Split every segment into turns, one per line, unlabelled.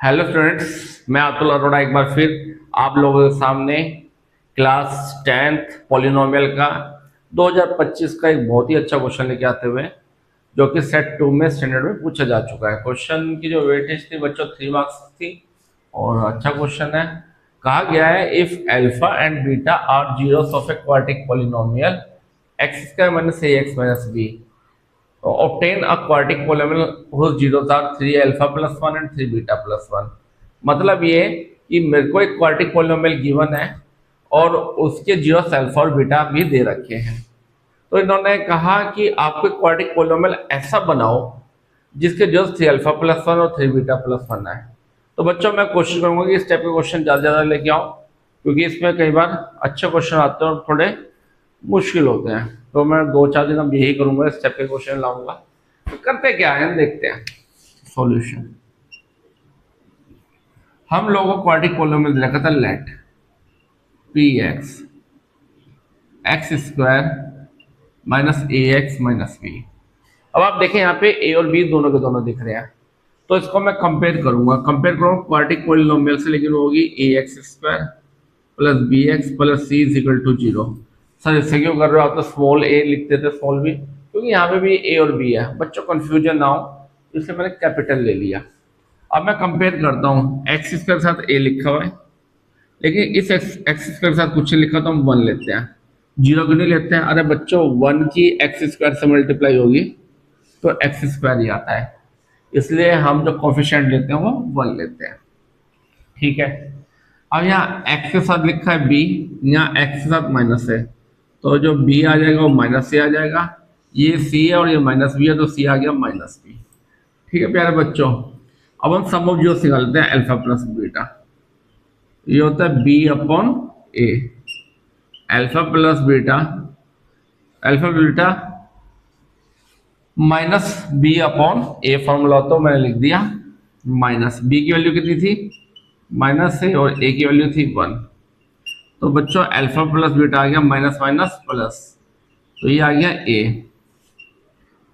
Hello students, मैं अतुल अरोड़ा एक बार फिर आप लोगों के सामने क्लास 10th पॉलिनोमियल का 2025 का एक बहुत ही अच्छा क्वेश्चन लेके आते हुए, जो कि सेट 2 में स्टैंडर्ड में पूछा जा चुका है। क्वेश्चन की जो वेटेज थी बच्चों 3 मार्क्स थी और अच्छा क्वेश्चन है। कहा गया है if alpha and beta are zeros of a quadratic polynomial X square minus A x minus B, obtain a quadratic polynomial whose zeros are 3 alpha plus 1 and 3 beta plus 1। मतलब ये कि मेरे को एक क्वाड्रेटिक पॉलिनोमियल गिवन है और उसके zeros alpha और बीटा भी दे रखे हैं। तो इन्होंने कहा कि आपको एक क्वाड्रेटिक पॉलिनोमियल ऐसा बनाओ जिसके जीरोस 3 अल्फा प्लस 1 और 3 बीटा प्लस 1 है। तो बच्चों मैं कोशिश करूंगा कि इस टाइप के क्वेश्चन ज़्यादा ज़्यादा लेके आऊँ, क्योंकि इसमें कई बार अच्छे क्वेश्चन आते हैं और थोड़े मुश्किल होते हैं। तो मैं 2-4 दिन अब यही करूंगा, इस टाइप के क्वेश्चन लाऊंगा। तो करते क्या है, देखते हैं सॉल्यूशन। हम लोगों को क्वाड्रेटिक पॉलिनोमियल दिया था, let p x x square minus ए एक्स माइनस बी। अब आप देखें यहाँ पे ए और बी दोनों के दोनों दिख रहे हैं, तो इसको मैं कंपेयर करूंगा। कंपेयर करूंगा क्वाड्रेटिक पॉलिनोमियल से, लेकिन वो होगी a x square plus b x plus c is equal to 0। Sir इससे क्यों कर रहे हो आप, तो स्मॉल ए लिख देते स्मॉल बी, क्योंकि यहाँ पे भी ए और बी है। बच्चों कंफ्यूजन ना हो इसलिए मैंने कैपिटल ले लिया। अब मैं कंपेयर करता हूँ, एक्स स्क्वायर के साथ ए लिखा हुआ है, लेकिन इस एक्स स्क्वायर के साथ कुछ नहीं लिखा, तो हम 1 लेते हैं। 0 क्यों नहीं लेते हैं? अरे बच्चों 1 की एक्स स्क्वायर से मल्टीप्लाई होगी तो एक्स स्क्वायर ही आता है, इसलिए हम जो कोफिशिएंट लेते हैं वो 1 लेते हैं। ठीक है। अब यहाँ x के साथ लिखा है b, यहाँ x के साथ माइनस है, तो जो b आ जाएगा वो माइनस से आ जाएगा। ये c है और ये माइनस b है, तो c आ गया माइनस b। ठीक है प्यारे बच्चों, अब हम सम ऑफ जीरोस निकालते हैं, अल्फा प्लस बीटा। ये होता है b upon a, alpha plus beta, alpha beta minus b upon a। Formula तो मैंने लिख दिया, माइनस b की वैल्यू कितनी थी, माइनस है, और a की वैल्यू थी 1। तो बच्चों अल्फा प्लस बीटा आ गया माइनस माइनस प्लस, तो ये आ गया a।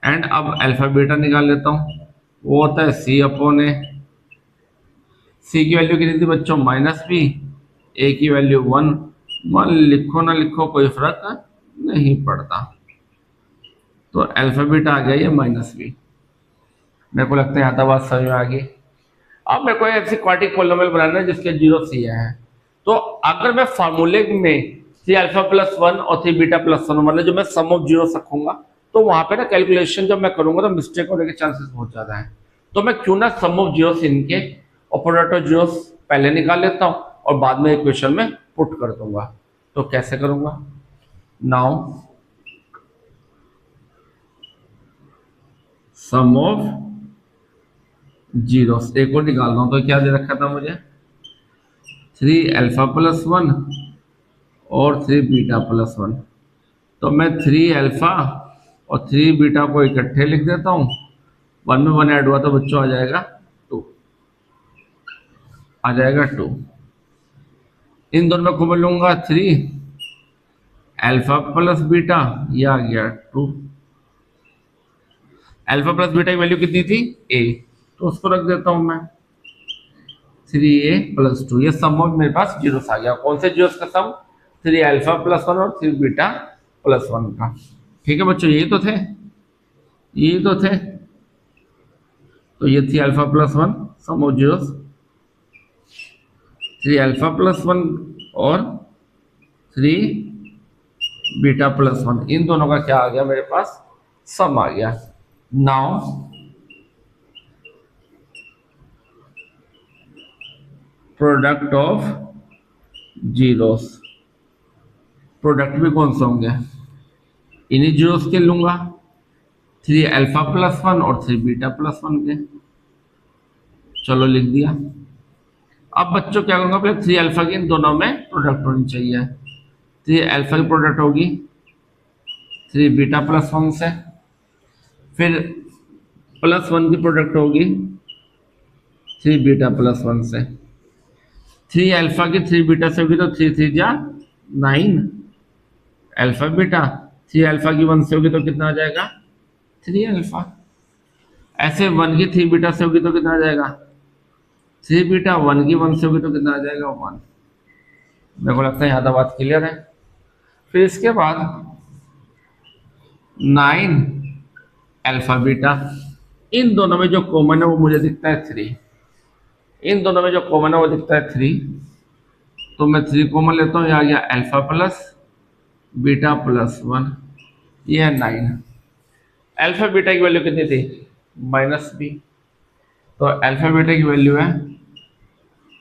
एंड अब अल्फा बीटा निकाल लेता हूँ, वो होता है c अपॉन a। c की वैल्यू कितनी थी बच्चों, माइनस b, a की वैल्यू 1। 1 लिखो ना लिखो कोई फर्क नहीं पड़ता, तो अल्फा बीटा आ गया ये माइनस b। मेरे को लगता है यहाँ तक बात समझ में आ गई। अब मेरे को ऐसी क्वाड्रेटिक पॉलिनोमियल बनाना है जिसके जीरो सी है, तो अगर मैं फार्मूले में 3 अल्फा प्लस 1 और 3 बीटा प्लस 1 मतलब जो मैं सम ऑफ जीरो रखूंगा, तो वहां पे ना कैलकुलेशन जब मैं करूंगा तो मिस्टेक होने के चांसेस बहुत ज्यादा है। तो मैं क्यों ना सम ऑफ जीरोस इनके और प्रोडक्ट ऑफ जीरोस पहले निकाल लेता हूं और बाद में इक्वेशन में पुट कर दूंगा। तो कैसे करूंगा, नाउ सम ऑफ जीरोस एक और निकाल रहा हूं, तो क्या दे रखा था मुझे, 3 अल्फा प्लस 1 और 3 बीटा प्लस 1। तो मैं 3 अल्फा और 3 बीटा को इकट्ठे लिख देता हूँ, 1 में 1 ऐड हुआ तो बच्चों आ जाएगा 2, आ जाएगा 2। इन दोनों को मैं लूंगा 3 अल्फा प्लस बीटा, ये आ गया 2। अल्फा प्लस बीटा की वैल्यू कितनी थी, a, तो उसको रख देता हूं मैं 3a प्लस 2। ये सम ऑफ मेरे पास जीरोस आ गया। कौन से जीरोस का सम, 3 अल्फा प्लस 1 और 3 बीटा प्लस 1 का। ठीक है बच्चों, यही तो थे, यही तो थे। तो ये थी alpha plus 1 sum of zeros, 3 alpha plus 1 और 3 बीटा प्लस 1, इन दोनों का क्या आ गया मेरे पास, सम आ गया। Now product of zeros, product भी कौन से होंगे, इन्हीं जीरोस के लूंगा, 3 अल्फा प्लस 1 और 3 बीटा प्लस 1 के। चलो लिख दिया। अब बच्चों क्या करूंगा, पहले 3 अल्फा की इन दोनों में प्रोडक्ट होनी चाहिए। 3 अल्फा की प्रोडक्ट होगी 3 बीटा प्लस 1 से, फिर प्लस 1 की प्रोडक्ट होगी 3 बीटा प्लस 1 से। 3 अल्फा की 3 बीटा से होगी तो 3 3 जा 9 अल्फा बीटा, 3 अल्फा की 1 से होगी तो कितना आ जाएगा, 3 अल्फा। ऐसे 1 की 3 बीटा से होगी तो कितना आ जाएगा, 3 बीटा 1 की 1 से होगी तो कितना आ जाएगा 1। मेरे को लगता है यहाँ तक बात क्लियर है। फिर इसके बाद 9 अल्फा बीटा, इन दोनों में जो कॉमन है वो मुझे दिखता है 3। इन दोनों में जो कॉमन है वो दिखता है 3, तो मैं 3 कॉमन लेता हूँ। यहाँ गया अल्फा प्लस बीटा प्लस 1, ये है 9। अल्फा बीटा की वैल्यू कितनी थी? -b, तो अल्फा बीटा की वैल्यू है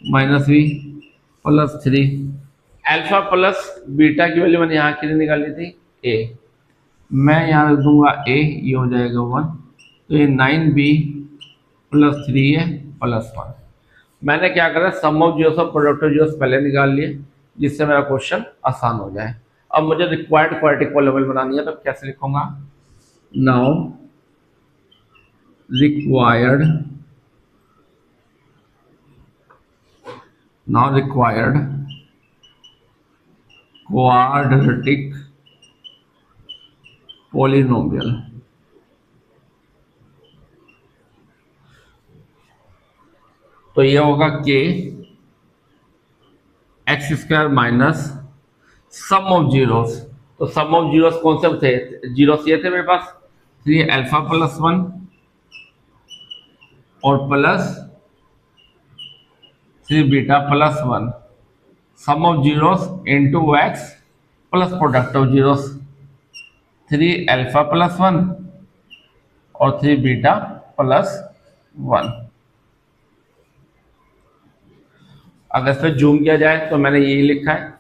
-b plus 3। Alpha plus beta की वैल्यू मैंने यहाँ कितनी निकाली थी? a। मैं यहाँ रख दूंगा a, ये हो जाएगा 1, तो ये 9b प्लस 3 है प्लस 1। मैंने क्या करा, सम ऑफ जीरोस और प्रोडक्ट ऑफ जीरोस पहले निकाल लिए, जिससे मेरा क्वेश्चन आसान हो जाए। अब मुझे रिक्वायर्ड क्वाड्रेटिक पॉलिनोमियल बनानी है, तो कैसे लिखूंगा? Now required quadratic polynomial. तो ये होगा के x square minus sum of zeros. तो सम ऑफ जीरोस कौन से थे? जीरोस ये थे मेरे पास, 3 अल्फा प्लस 1 और plus 3 beta plus 1। Sum of zeros into X plus product of zeros, 3 alpha plus 1 और 3 बीटा प्लस 1। अगर इस पर जूम किया जाए तो मैंने यही लिखा है,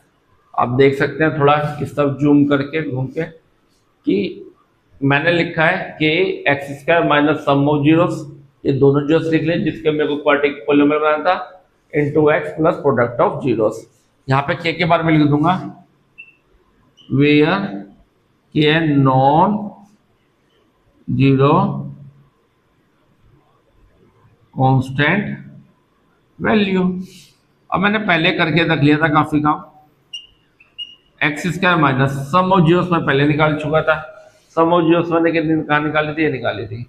आप देख सकते हैं थोड़ा इस तरफ जूम करके घूम के, कि मैंने लिखा है कि x square minus sum of zeros, ये दोनों जीरोस लिख लें जिसके मेरे को क्वाड्रेटिक पॉलिनोमियल बनाना था, into X plus product of zeros. यहाँ पे के बारे में लिख दूंगा वेयर के नॉन जीरो कांस्टेंट वैल्यू। अब मैंने पहले करके रख लिया था काफी काम। X square minus sum of zeros में पहले निकाल चुका था, सम ऑफ जीरोस मैंने कितनी निकाली थी? ये निकाली थी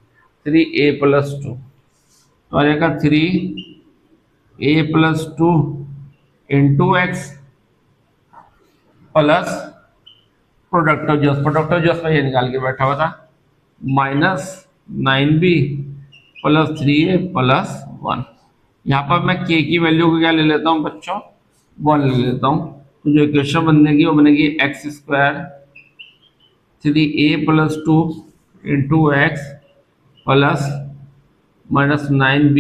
3a प्लस 2, तो आ जाएगा 3a plus 2 into X plus product of zeros में ये निकाल के बैठा हुआ था, minus 9b plus 3a plus 1। यहाँ पर मैं k की वैल्यू को क्या ले लेता हूँ बच्चों? 1 ले लेता हूँ। तो जो इक्वेशन बनेगी वो बनेगी x square 3a plus 2 into X plus minus 9b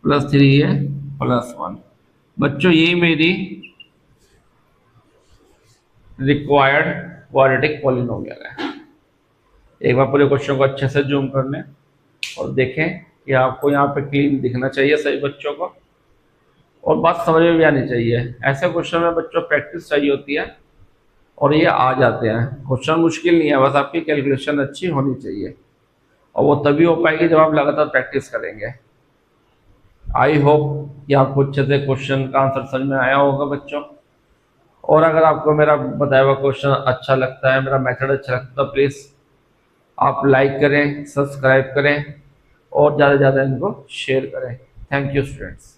plus 3a plus 1। बच्चों ये मेरी रिक्वायर्ड क्वाड्रेटिक पॉलिनोमियल है। एक बार पूरे क्वेश्चन को अच्छे से जूम कर लें और देखें कि आपको यहाँ पे क्लीन दिखना चाहिए सही बच्चों को, और बात समझ में भी आनी चाहिए। ऐसे क्वेश्चन में बच्चों प्रैक्टिस चाहिए होती है और ये आ जाते हैं। क्वेश्चन मुश्किल नहीं है, बस आपकी कैलकुलेशन अच्छी होनी चाहिए, और वो तभी हो पाएगी जब आप लगातार प्रैक्टिस करेंगे। आई होप कि आपको अच्छे से क्वेश्चन का आंसर समझ में आया होगा बच्चों। और अगर आपको मेरा बताया हुआ क्वेश्चन अच्छा लगता है, मेरा मेथड अच्छा लगता है, तो प्लीज़ आप लाइक करें, सब्सक्राइब करें और ज़्यादा से ज़्यादा इनको शेयर करें। Thank you students.